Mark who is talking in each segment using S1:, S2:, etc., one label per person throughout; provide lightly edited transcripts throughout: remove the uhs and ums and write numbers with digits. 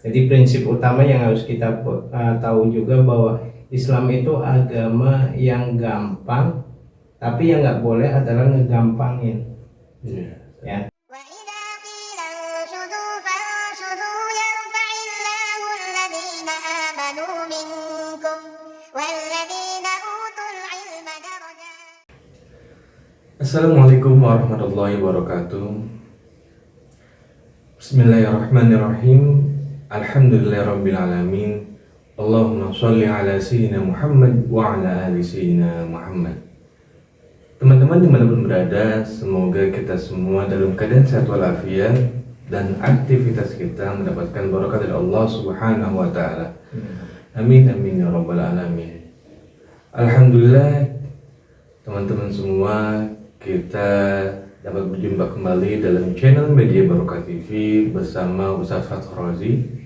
S1: Jadi prinsip utama yang harus kita tahu juga bahwa Islam itu agama yang gampang, tapi yang nggak boleh adalah ngegampangin. Ya.
S2: Assalamualaikum warahmatullahi wabarakatuh. Bismillahirrahmanirrahim. Alhamdulillahirrabbilalamin. Allahumma sholli ala sayyidina Muhammad wa ala ali sayyidina Muhammad. Teman-teman dimanapun berada, semoga kita semua dalam keadaan sehat walafiat dan aktivitas kita mendapatkan berkah dari Allah Subhanahu wa ta'ala. Amin amin ya rabbal alamin. Alhamdulillah teman-teman semua, kita dapat berjumpa kembali dalam channel Media Barokah TV bersama Ustaz Fathur Razi.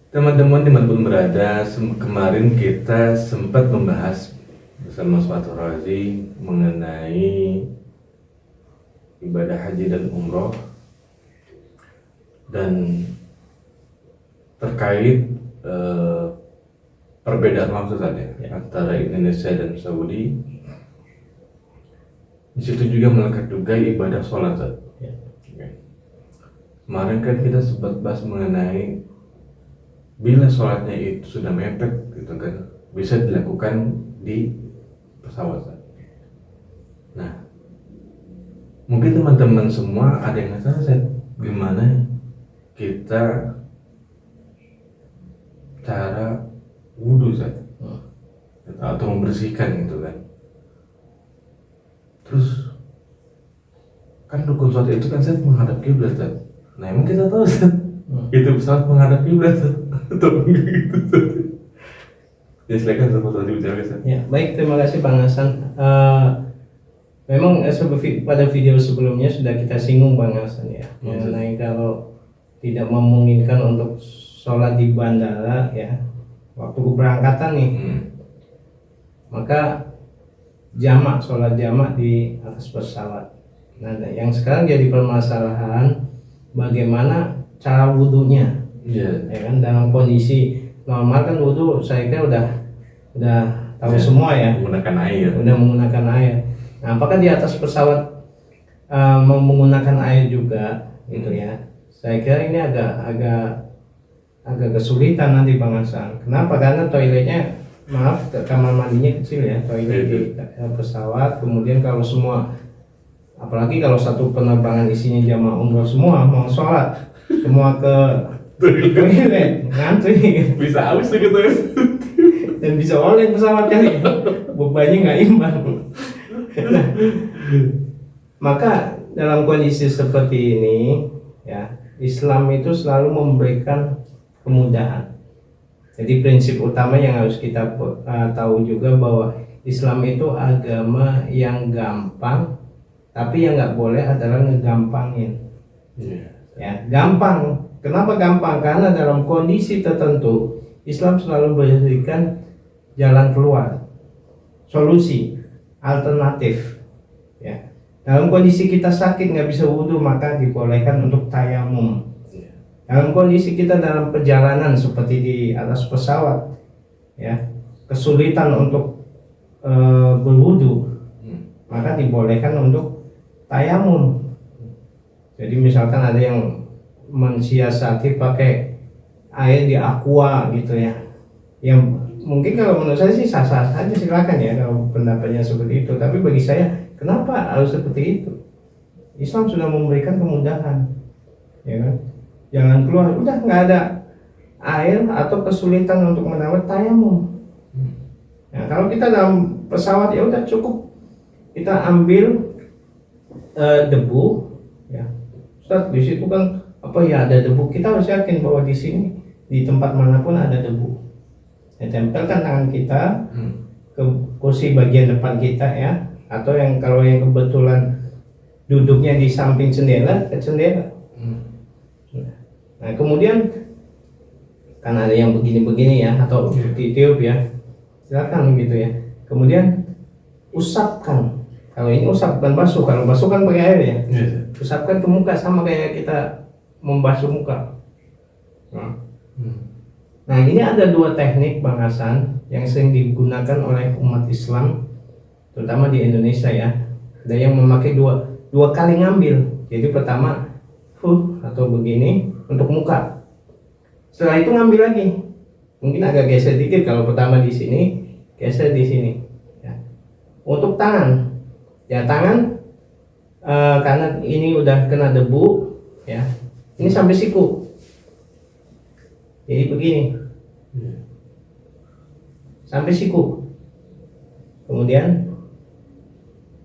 S2: Teman-teman dimanapun berada, kemarin kita sempat membahas bersama Ustaz Fathur Razi mengenai ibadah haji dan umroh dan terkait perbedaan maksud antara Indonesia dan Saudi. Di situ juga melekat juga ibadah sholat. Kemarin kan kita sempat bahas mengenai bila sholatnya itu sudah mepet gitu kan, bisa dilakukan di pesawat. Nah, mungkin teman-teman semua ada yang nggak tahu gimana kita cara wudhu atau membersihkan gitu kan. Terus kan rukun sholat itu kan menghadap kiblat. Nah, emang kita tahu itu pesawat menghadap kiblat atau gitu. Ya silakan Ustaz bicara.
S1: Ya, baik, terima kasih Bang Hasan. Memang pada video sebelumnya sudah kita singgung Bang Hasan ya, mengenai kalau tidak memungkinkan untuk sholat di bandara ya waktu keberangkatan nih, maka sholat jamak di atas pesawat. Nah, yang sekarang jadi permasalahan bagaimana cara wudhunya. Ya kan, dalam kondisi normal kan wudhu saya kira udah tahu semua ya,
S2: menggunakan air.
S1: Nah, apakah di atas pesawat menggunakan air juga gitu ya? Saya kira ini agak kesulitan nanti Bang Hasan. Kenapa? Karena toiletnya, kamar mandinya kecil ya, toilet di pesawat. Kemudian kalau semua, apalagi kalau satu penerbangan isinya jamaah umroh semua mau sholat, semua ke toilet ngantri,
S2: bisa aus gitu ya.
S1: Dan bisa oleng pesawatnya nih, bebannya nggak imbang. Nah, maka dalam kondisi seperti ini ya, Islam itu selalu memberikan kemudahan. Jadi prinsip utama yang harus kita tahu juga bahwa Islam itu agama yang gampang, tapi yang nggak boleh adalah ngegampangin. Ya, gampang. Kenapa gampang? Karena dalam kondisi tertentu Islam selalu memberikan jalan keluar, solusi, alternatif. Ya, dalam kondisi kita sakit nggak bisa wudhu, maka dibolehkan untuk tayamum. Dalam kondisi kita dalam perjalanan seperti di atas pesawat ya, kesulitan untuk berwudu, maka dibolehkan untuk tayamum. Jadi misalkan ada yang mensiasati pakai air di aqua gitu ya, yang mungkin kalau menurut saya sih sah-sah saja, silakan ya kalau pendapatnya seperti itu. Tapi bagi saya, kenapa harus seperti itu? Islam sudah memberikan kemudahan, ya kan? Jangan keluar, udah nggak ada air atau kesulitan untuk menawar, tayamum. Nah, kalau kita dalam pesawat ya udah cukup kita ambil debu ya. Ustaz, di situ kan ada debu, kita harus yakin bahwa di sini di tempat manapun ada debu. Ya, tempelkan tangan kita ke kursi bagian depan kita ya, atau kalau yang kebetulan duduknya di samping jendela, ke jendela. Nah, kemudian kan ada yang begini-begini ya, atau ditiup ya, silakan gitu ya. Kemudian usapkan. Kalau ini usap, bukan basuh. Kalau basuh kan pakai air ya. Usapkan ke muka, sama kayak kita membasuh muka. Nah, ini ada dua teknik Bang Hasan yang sering digunakan oleh umat Islam, terutama di Indonesia ya. Ada yang memakai dua kali ngambil. Jadi pertama atau begini untuk muka. Setelah itu ngambil lagi. Mungkin agak geser dikit kalau pertama di sini, geser di sini. Ya. Untuk tangan, ya tangan karena ini udah kena debu, ya. Ini sampai siku. Jadi begini. Sampai siku. Kemudian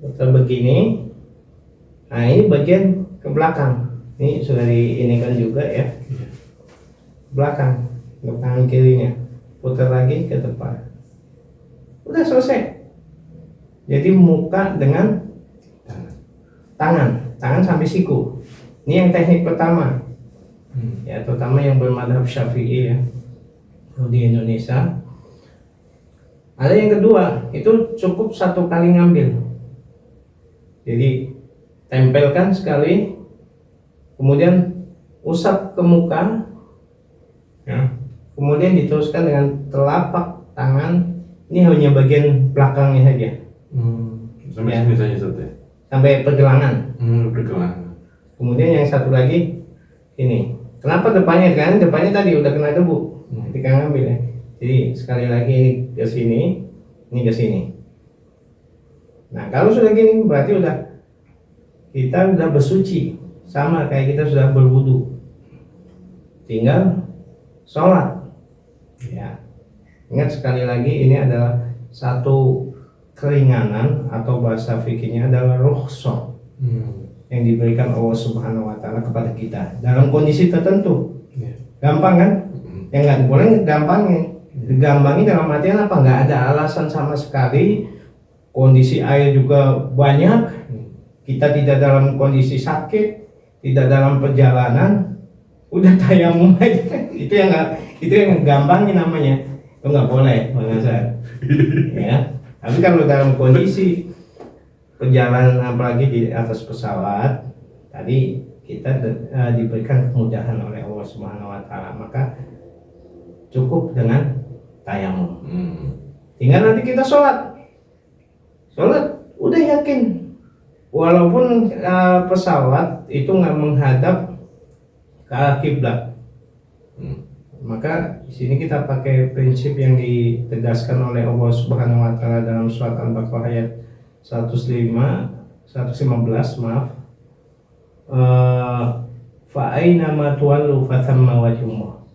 S1: putar begini. Nah, ini bagian ke belakang. Ini sudah diinikan juga ya. Belakang untuk tangan kirinya. Putar lagi ke depan. Udah selesai. Jadi muka dengan tangan sampai siku. Ini yang teknik pertama. Ya, terutama yang bermadhab Syafi'i ya di Indonesia. Ada yang kedua, itu cukup satu kali ngambil. Jadi tempelkan sekali, kemudian usap ke muka, ya. Kemudian diteruskan dengan telapak tangan. Ini hanya bagian belakangnya saja.
S2: Sampai
S1: Ya.
S2: sini saja Ustaz ya?
S1: Sampai pergelangan.
S2: Pergelangan.
S1: Kemudian yang satu lagi ini. Kenapa depannya? Karena depannya tadi udah kena debu ketika ngambil ya. Jadi sekali lagi ini ke sini, ini ke sini. Nah, kalau sudah gini berarti kita udah bersuci, sama kayak kita sudah berwudu. Tinggal sholat. Ya. Ingat sekali lagi ini adalah satu keringanan atau bahasa fikihnya adalah rukhsah. Yang diberikan Allah Subhanahu wa taala kepada kita dalam kondisi tertentu. Gampang kan? Yang nggak boleh gampangnya. Digambangi dalam artian apa? Nggak ada alasan sama sekali. Kondisi air juga banyak. Kita tidak dalam kondisi sakit, tidak dalam perjalanan, udah tayamum aja. Itu yang gampangin namanya. Itu nggak boleh, Bang Hasan. Ya. Tapi kalau dalam kondisi perjalanan apalagi di atas pesawat, tadi kita diberikan kemudahan oleh Allah Subhanahu wa taala, maka cukup dengan tayamum. Tinggal nanti kita sholat udah yakin, walaupun pesawat itu nggak menghadap ke arah kiblat, maka di sini kita pakai prinsip yang ditegaskan oleh Allah Subhanahu wa taala dalam surat Al-Baqarah ayat 115 maaf. Fa aina ma tuwallu fa thamma wajhullah.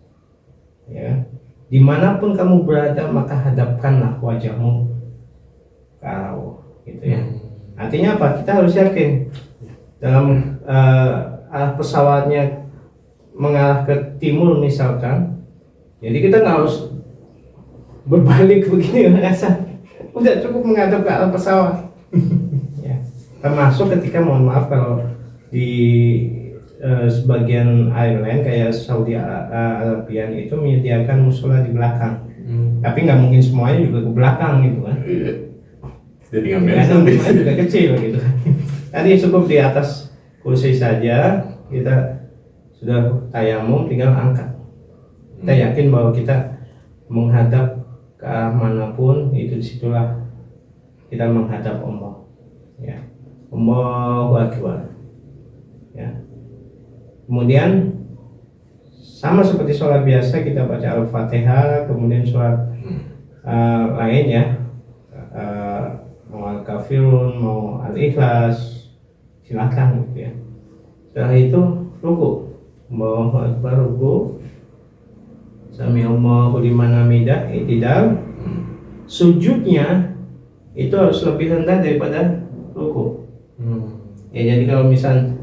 S1: Ya. Dimanapun kamu berada maka hadapkanlah wajahmu ke arah Allah, gitu ya. Artinya apa? Kita harus yakin dalam arah pesawatnya mengarah ke timur misalkan. Jadi kita nggak harus berbalik begini rasa. Udah cukup menghadap ke arah pesawat. Ya. Termasuk ketika mohon maaf kalau di sebagian airline kayak Saudi Arabia itu menyediakan musola di belakang. Tapi nggak mungkin semuanya juga ke belakang gitu kan.
S2: Jadi ngambil
S1: Karena juga kecil gitu. Tadi cukup di atas kursi saja, kita sudah tayamum, tinggal angkat. Kita yakin bahwa kita menghadap ke arah manapun, itu disitulah kita menghadap Allah. Ya, Allahu Akbar. Ya. Kemudian sama seperti sholat biasa kita baca Al-Fatihah, kemudian sholat lain ya, mau Al-Kafirun, mau Al-Ikhlas, silakan gitu ya. Setelah itu ruku, Allahu Akbar, ruku, Sami'allahu liman hamidah, i'tidal. Sujudnya itu harus lebih rendah daripada ruku. Ya, jadi kalau misal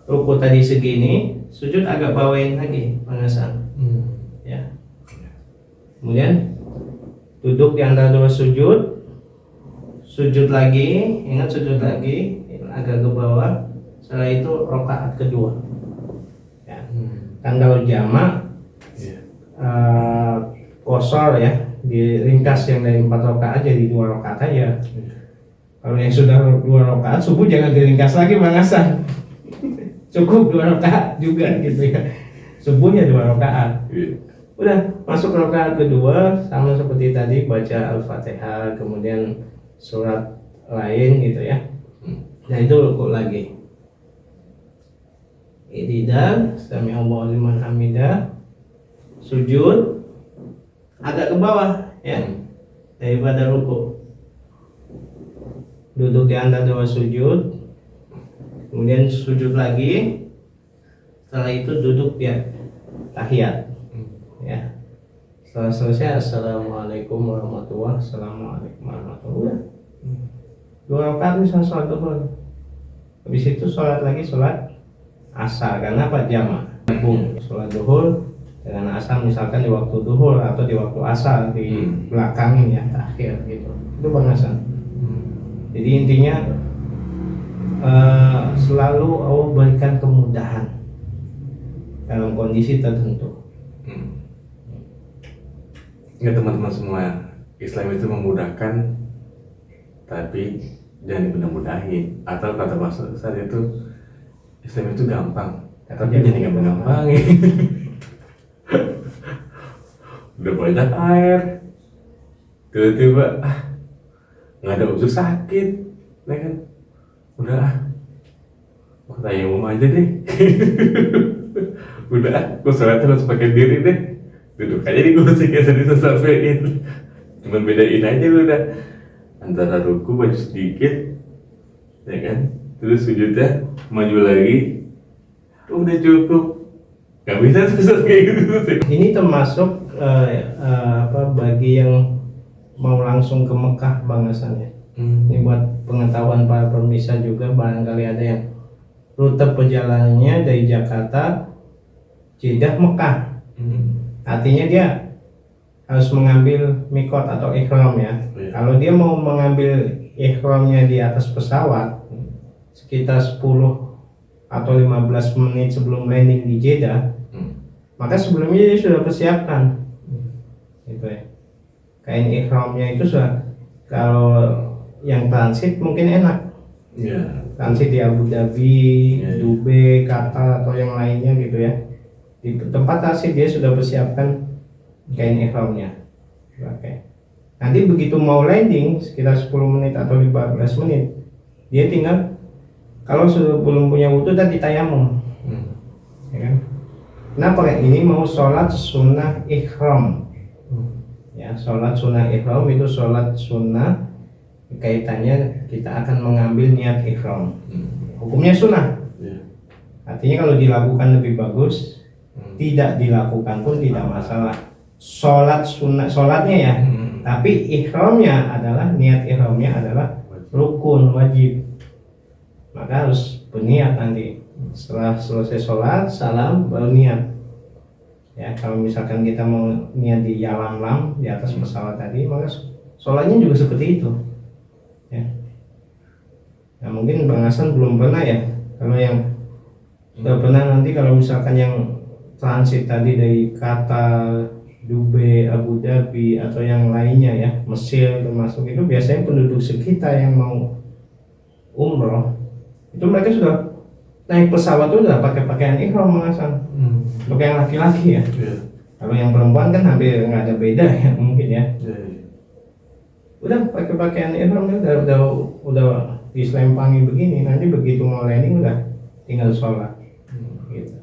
S1: ruku tadi segini, sujud agak bawain lagi pengasan. Ya. Kemudian duduk di antara dua sujud, sujud lagi, ingat sujud lagi, agak ke bawah. Setelah itu rakaat kedua. Ya. Kan kalau jamak kosor ya, diringkas yang dari 4 rakaat jadi 2 rakaat aja. Kalau yang sudah 2 rakaat subuh jangan diringkas lagi Bang Hasan. Cukup 2 rakaat juga gitu ya. subuh ya 2 rakaat.
S2: Iya.
S1: Udah masuk rakaat kedua sama seperti tadi, baca Al-Fatihah kemudian surat lain gitu ya. Nah itu rukuk lagi. I'tidal, sami Allahu liman hamidah, sujud agak ke bawah ya daripada rukuk. Duduk di antara dua sujud, kemudian sujud lagi. Setelah itu duduk ya tahiyat ya. Setelah selesai assalamualaikum warahmatullahi wabarakatuh, assalamualaikum warahmatullahi wabarakatuh. 2 rakaat misalnya sholat duhur. Habis itu sholat lagi sholat asar, karena apa? Jamak gabung sholat duhur dengan asar, misalkan di waktu duhur atau di waktu asar di belakangin ya, akhir gitu. Itu bangsa. Jadi intinya selalu Allah berikan kemudahan dalam kondisi tertentu.
S2: Ya teman-teman semua, Islam itu memudahkan, tapi jangan dimudah-mudahin. Atau kata Mas Ustaz itu, Islam itu gampang, tapi jadi gampang-gampangin. Udah banyak air, tiba-tiba nggak ada unsur sakit, ya kan? Udah, aku tayamum aja deh. Udah, aku sholat harus pakai diri deh. Duduk aja di kursi kayak tadi sampein. Cuman bedain aja udah antara ruku maju sedikit, ya kan? Terus sujudnya maju lagi, udah cukup. Gak bisa susah kayak gitu.
S1: Ini termasuk bagi yang mau langsung ke Mekah bangsanya. Ini buat pengetahuan para pemirsa juga, barangkali ada yang rute perjalanannya dari Jakarta Jeddah Mekah. Artinya dia harus mengambil mikot atau ihram ya. Kalau dia mau mengambil ihramnya di atas pesawat sekitar 10 atau 15 menit sebelum landing di Jeddah, maka sebelumnya dia sudah persiapkan gitu ya. Kain ihramnya itu sudah, kalau yang transit mungkin enak. Transit di Abu Dhabi, Dubai, Qatar atau yang lainnya gitu ya. Di tempat transit dia sudah persiapkan kain ihramnya. Oke. Nanti begitu mau landing sekitar 10 menit atau 15 menit, dia tinggal, kalau sudah belum punya wudu tadi tayamum. Ya kan? Kenapa kayak ini mau sholat sunnah ihram? Ya, sholat sunnah ihram itu sholat sunnah, kaitannya kita akan mengambil niat ihram. Hukumnya sunnah. Artinya kalau dilakukan lebih bagus, tidak dilakukan pun tidak masalah. Sholat sunnah, sholatnya ya, tapi ihramnya adalah, niat ihramnya adalah rukun wajib. Maka harus berniat nanti. Setelah selesai sholat, salam, baru niat. Ya, kalau misalkan kita mau niat di Yalamlam di atas pesawat tadi, maka sholatnya juga seperti itu. Ya. Nah, mungkin Bang Hasan belum pernah ya. Kalau yang sudah pernah, nanti kalau misalkan yang transit tadi dari Qatar, Dubai, Abu Dhabi atau yang lainnya ya, Mesir termasuk, itu biasanya penduduk sekitar yang mau umroh itu mereka sudah naik pesawat itu udah pakai pakaian ihram mengasan. Untuk yang laki-laki ya. Kalau yang perempuan kan hampir nggak ada beda ya mungkin ya. Udah pakai pakaian ihram udah diselempangi begini, nanti begitu mau landing udah tinggal sholat. Gitu.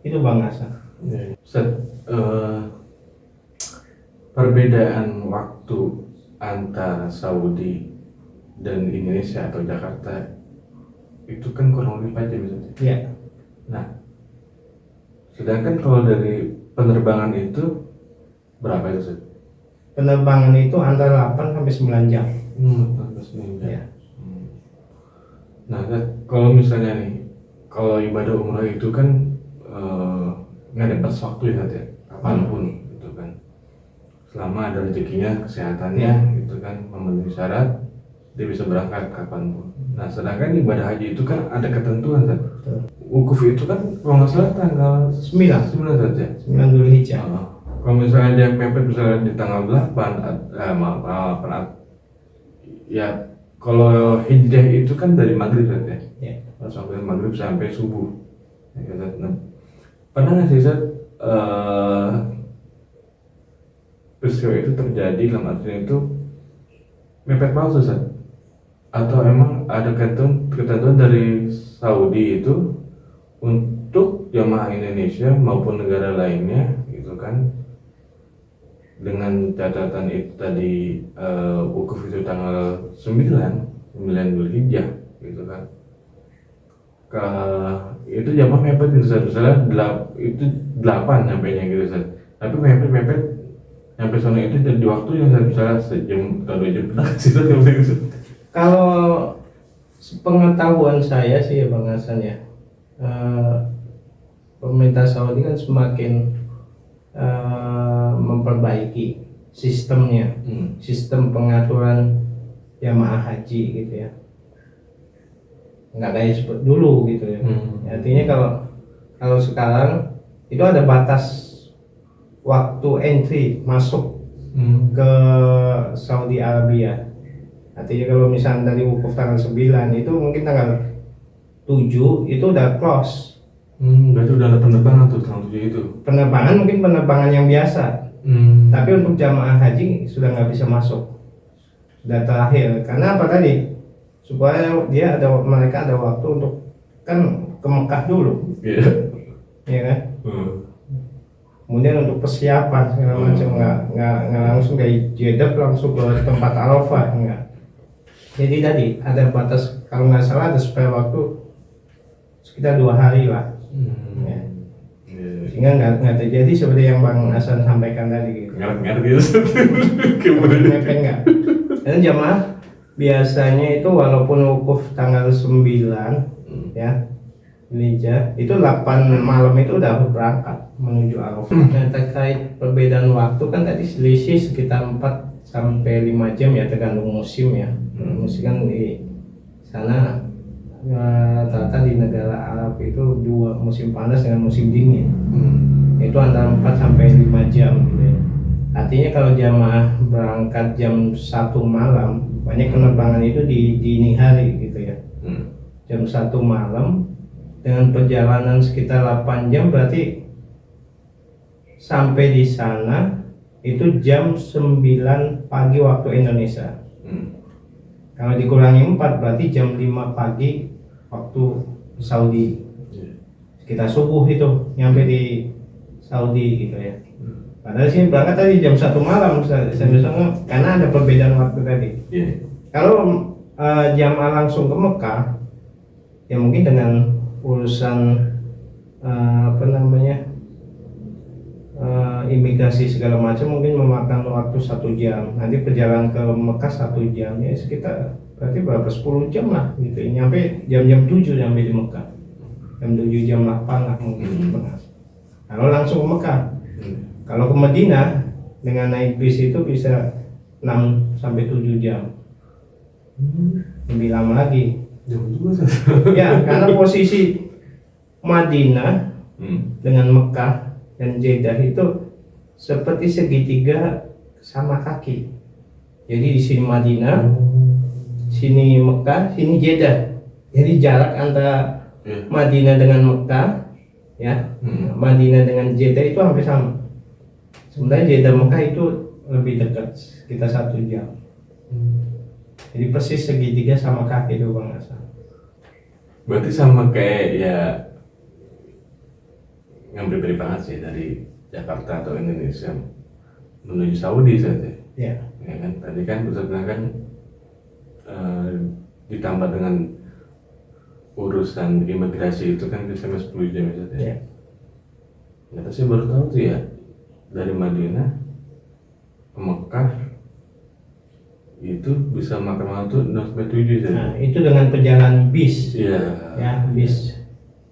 S1: Itu Bang Hasan.
S2: Ustaz, perbedaan waktu antara Saudi dan Indonesia atau Jakarta itu kan kurang lebih 4 jam Ustaz.
S1: Iya.
S2: Nah, sedangkan kalau dari penerbangan itu berapa itu Ustaz?
S1: Penerbangan itu antara 8 sampai 9 jam.
S2: Ya. Nah, kalau misalnya nih, kalau ibadah umrah itu kan nggak ada batas waktu ya, kapanpun gitu kan, selama ada rezekinya, kesehatannya gitu kan, memenuhi syarat, dia bisa berangkat kapanpun. Nah, sedangkan ibadah haji itu kan ada ketentuan kan. Wukuf itu kan kalau nggak salah tanggal 9 saja.
S1: 9 Dzulhijjah.
S2: Kalau misalnya dia mepet misalnya di tanggal 8, ya kalau hijrah itu kan dari maghrib saja.
S1: Ya.
S2: Sampai maghrib sampai subuh. Ya, pernah nggak sih Ustaz, peristiwa itu terjadi dalam artian itu mepet palsu Ustaz? Atau emang ada ketentuan dari Saudi itu untuk jamaah Indonesia maupun negara lainnya gitu kan, dengan catatan itu tadi, wukuf itu tanggal 9 Dzulhijjah gitu kan. Itu jamaah mepet gitu Ustaz. Misalnya itu 8 nyampainya gitu Ustaz. Tapi mepet sampai sana itu jadi waktu yang misalnya sejam atau 2 jam sih Ustaz, nggak bisa gitu Ustaz.
S1: Kalau sepengetahuan saya sih ya Bang Hasan ya, pemerintah Saudi kan semakin memperbaiki sistemnya, sistem pengaturan jamaah haji gitu ya, nggak kayak seperti dulu gitu ya. Artinya kalau sekarang itu ada batas waktu entry masuk ke Saudi Arabia. Artinya kalau misalnya dari wukuf tanggal 9 itu mungkin tanggal 7 itu udah close.
S2: Berarti udah ada penerbangan tuh tanggal 7 itu.
S1: Penerbangan mungkin penerbangan yang biasa. Tapi untuk jamaah haji sudah nggak bisa masuk. Sudah terakhir. Karena apa tadi? Supaya mereka ada waktu untuk kan ke Mekah dulu.
S2: Iya.
S1: Ya kan? Kemudian untuk persiapan segala macam nggak langsung dari Jeddah langsung ke tempat Arafah, enggak. Jadi tadi ada batas, kalau nggak salah ada spare waktu sekitar 2 hari lah. Ya. Sehingga nggak terjadi seperti yang Bang Hasan sampaikan tadi gitu.
S2: Ngerti gitu. Kemudian
S1: Mepet nggak? Dan jamaah biasanya itu walaupun wukuf tanggal 9 ya Dzulhijjah itu 8 malam itu udah berangkat menuju Arafah. Dan terkait perbedaan waktu kan tadi selisih sekitar 4 sampai 5 jam ya, tergantung musim ya. Musim kan di sana rata-rata di negara Arab itu 2 musim panas dengan musim dingin. Itu antara 4 sampai 5 jam gitu ya. Artinya kalau jamaah berangkat jam 1 malam, banyak penerbangan itu di dini hari gitu ya. Jam 1 malam dengan perjalanan sekitar 8 jam, berarti sampai di sana itu jam 9 pagi waktu Indonesia. Kalau dikurangi 4 berarti jam 5 pagi waktu Saudi. Sekitar subuh itu nyampe di Saudi gitu ya. Padahal sih berangkat tadi jam 1 malam karena ada perbedaan waktu tadi. Kalau jamaah langsung ke Mekah ya mungkin dengan urusan imigrasi segala macam mungkin memakan waktu 1 jam. Nanti perjalanan ke Mekah 1 jam ya sekitar berarti berapa 10 jam lah gitu. Nyampe jam-jam 7 nyampe di Mekah. Jam 7 jam 8 lah mungkin. Kalau langsung ke Mekah. Kalau ke Madinah dengan naik bis itu bisa 6 sampai 7 jam. Lebih lama lagi. Ya, karena posisi Madinah dengan Mekah dan Jeddah itu seperti segitiga sama kaki. Jadi di sini Madinah, sini Mekah, sini Jeddah. Jadi jarak antara Madinah dengan Mekah, ya, Madinah dengan Jeddah itu hampir sama. Sebenarnya Jeddah Mekah itu lebih dekat, sekitar 1 jam. Jadi persis segitiga sama kaki itu Bang Hasan.
S2: Berarti sama kayak ya ngambil banget sih dari Jakarta atau Indonesia menuju Saudi saja.
S1: Ya.
S2: Ya kan tadi kan Ustaz bilang kan ditambah dengan urusan imigrasi itu kan bisa 10 jam saja.
S1: Ya.
S2: Ternyata saya baru tahu tuh ya, dari Madinah ke Mekah itu bisa makan waktu 6 sampai 7 saja.
S1: Nah, itu dengan perjalanan bis.
S2: Iya.
S1: Ya, bis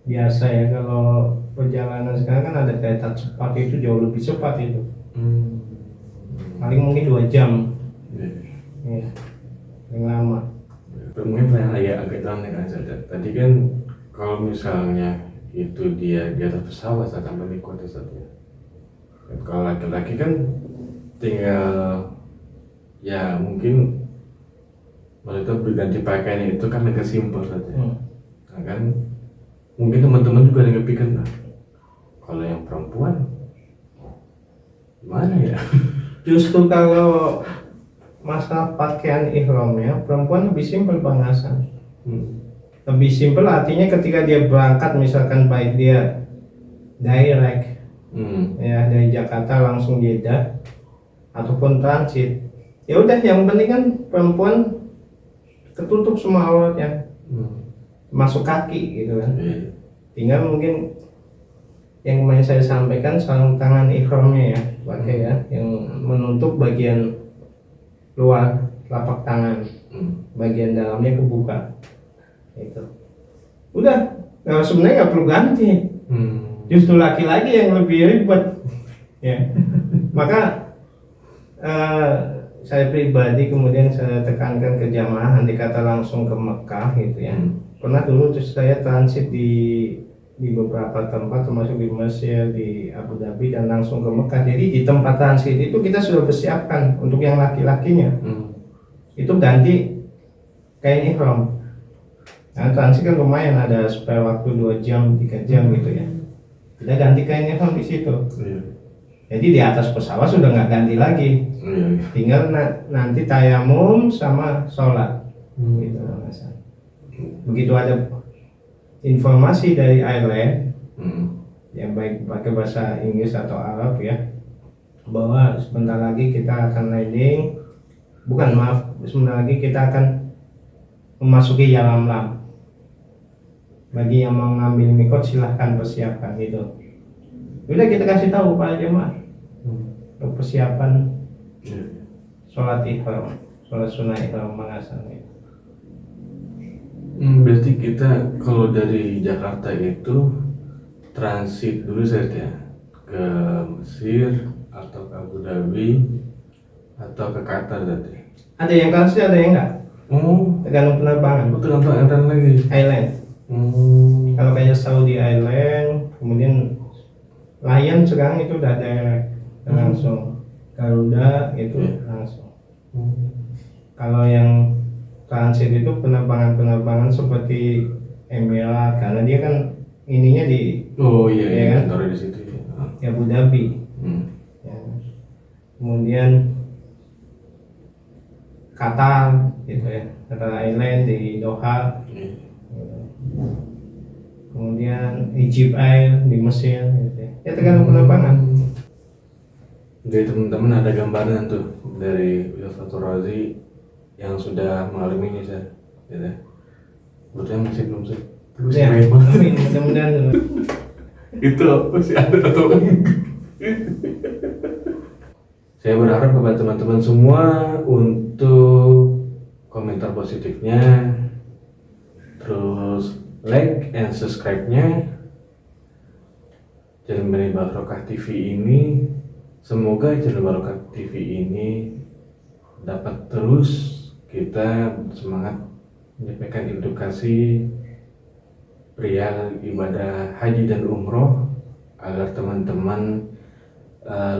S1: biasa ya. Kalau perjalanan sekarang kan ada kereta cepat itu jauh lebih cepat itu. Paling mungkin 2 jam. Ya. Paling lama.
S2: Mungkin saya agak aneh kan saja. Tadi kan kalau misalnya itu dia di atas pesawat saat tanpa mikot saja. Kalau laki-laki kan tinggal ya mungkin mereka berganti pakaian itu kan agak simpel saja. Nah kan mungkin teman-teman juga ada yang pikir, nah Kalau yang perempuan gimana ya?
S1: Justru kalau masalah pakaian ihramnya, perempuan lebih simpel Bang Hasan. Lebih simpel artinya ketika dia berangkat, misalkan baik dia direct ya dari Jakarta langsung Jeddah ataupun transit, ya udah yang penting kan perempuan ketutup semua auratnya, masuk kaki gitu kan. Tinggal mungkin yang kemarin saya sampaikan sarung tangan ihramnya ya pakai ya, yang menutup bagian luar telapak tangan, bagian dalamnya kebuka itu. Udah, sebenarnya nggak perlu ganti. Justru laki-laki yang lebih ribet ya. Maka saya pribadi kemudian saya tekankan ke jamaah andai kata langsung ke Mekah gitu ya. Pernah dulu terus saya transit di beberapa tempat termasuk di Mesir, di Abu Dhabi dan langsung ke Mekah. Jadi di tempat transit itu kita sudah persiapkan untuk yang laki-lakinya. Itu ganti kain ihram. Nah, transit kan lumayan, ada spare waktu 2 jam, 3 jam gitu ya. Kita ganti kain ihram di situ. Jadi di atas pesawat sudah nggak ganti lagi. Tinggal nanti tayamum sama sholat. Gitu. Begitu ada informasi dari airline, yang baik pakai bahasa Inggris atau Arab ya, bahwa sebentar lagi kita akan landing. Sebentar lagi kita akan memasuki Yalamlam. Bagi yang mau ngambil mikot silahkan persiapkan gitu. Udah kita kasih tahu para jemaah untuk persiapan sholat ihram, sholat sunnah ihram mengasal.
S2: Berarti kita kalau dari Jakarta itu transit dulu saja ke Mesir atau ke Abu Dhabi atau ke Qatar tadi.
S1: Ada yang transit, ada yang enggak. Tergantung penerbangan.
S2: Tergantung airline lagi.
S1: Airline. Kalau kayak Saudi Airline, kemudian Lion sekarang itu udah direct langsung. Garuda itu langsung. Kalau yang transit itu penerbangan seperti Emirat, karena dia kan ininya di
S2: kan? Di situ
S1: ya, Abu Dhabi. Ya. Kemudian Qatar gitu ya, Qatar Airlines di Doha. Kemudian Egypt Air di Mesir gitu ya. Ya tergantung penerbangan.
S2: Jadi teman-teman ada gambaran tuh dari Ustaz Fathur Razi yang sudah mengalaminya ya. Sebetulnya masih belum sih.
S1: Ya, mudah-mudahan
S2: itu masih ada atau enggak. Saya berharap kepada teman-teman semua untuk komentar positifnya, terus like and subscribe-nya channel Bani Barokah TV ini. Semoga channel Barokah TV ini dapat terus kita semangat menyampaikan edukasi perihal ibadah haji dan umroh agar teman-teman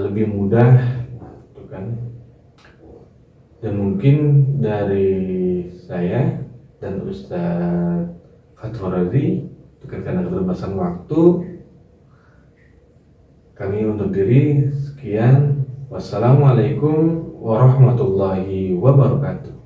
S2: lebih mudah, kan? Dan mungkin dari saya dan Ustaz Fathur Razi, karena keterbatasan waktu, kami undur diri. Sekian, wassalamualaikum warahmatullahi wabarakatuh.